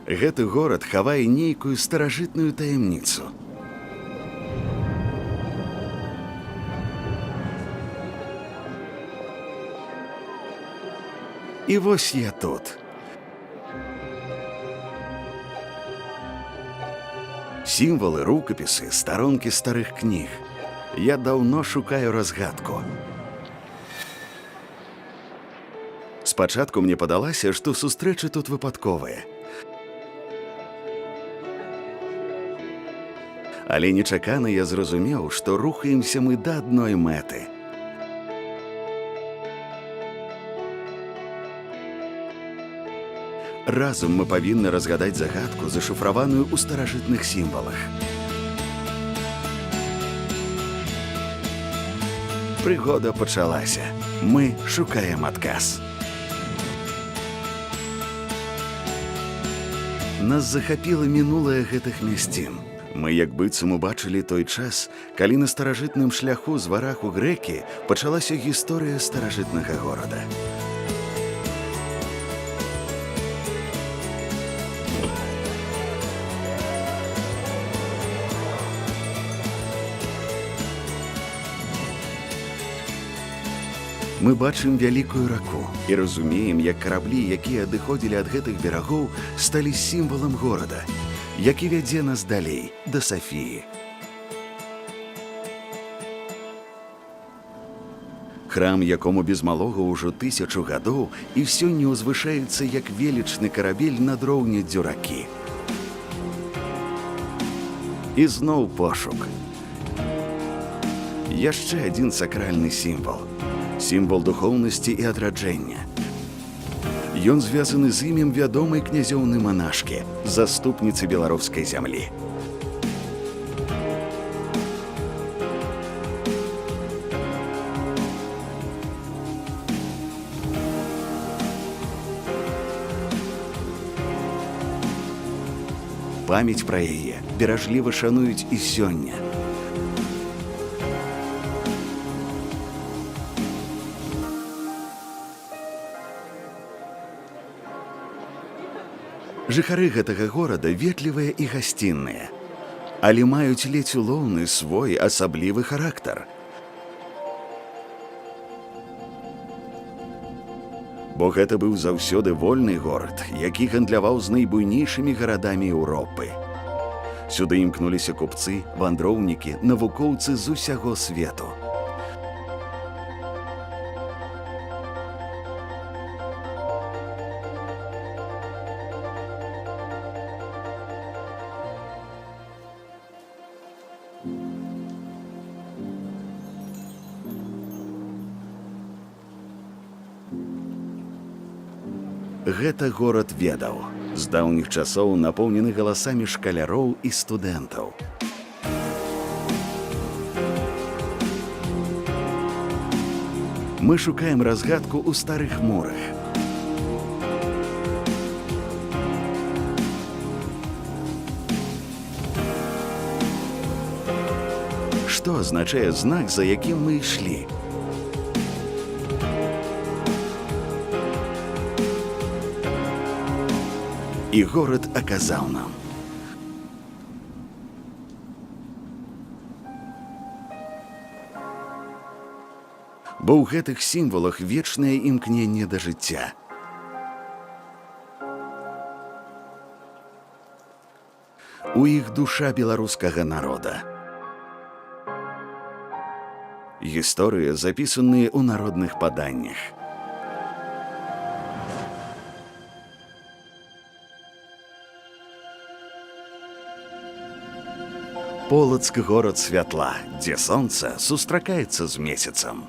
Гэты горад хавае нейкую старажытную таямніцу. І вось я тут. Сімвалы, рукапісы, старонкі старых кніг. Я даўно шукаю разгадку. Спачатку мне падалася, што сустрэчы тут выпадковыя. Але нечакана я зразумеў, што рухаемся мы да адной мэты. Разам мы павінны разгадаць загадку, зашыфраваную ў старажытных сімвалах. Прыгода пачалася. Мы шукаем адказ. Нас захапіла мінулае гэтых мясцін. Мы як быццам убачылі той час, калі на старажытным шляху з варах у грэкі пачалася гісторыя старажытнага горада. Мы бачым вялікую раку і разумеем, як караблі, якія адыходзілі ад гэтых берагоў, сталі сімвалам горада, які вядзе нас далей, да Сафіі. Храм, якому без малога ўжо 1000 гадоў, і сёння ўзвышаецца як велічны карабель над роўняддзю ракі. І зноў пошук. Яшчэ адзін сакральны сімвал. Сімвал духоўнасці і адраджэння. Ён звязаны з імем вядомай князёўны манашкі, заступніцы беларускай зямлі. Памяць пра яе беражліва шануюць і сёння. Жыхары гэтага горада ветлівыя і гасцінныя, але маюць ледзь улоўны свой асаблівы характар. Бо гэта быў заўсёды вольны горад, які гандляваў з найбуйнейшымі гарадамі Еўропы. Сюды імкнуліся купцы, вандроўнікі, навукоўцы з усяго свету. Гэта горад ведаў. З даўніх часоў напоўнены галасамі шкаляроў і студэнтаў. Мы шукаем разгадку ў старых мурах. Што азначае знак, за якім мы ішлі? І горад аказаў нам. Бо ў гэтых сімвалах вечнае імкненне да жыцця. У іх душа беларускага народа. Гісторыі, запісаныя ў народных паданнях. Полацк – горад святла, дзе сонца сустракаецца з месяцам.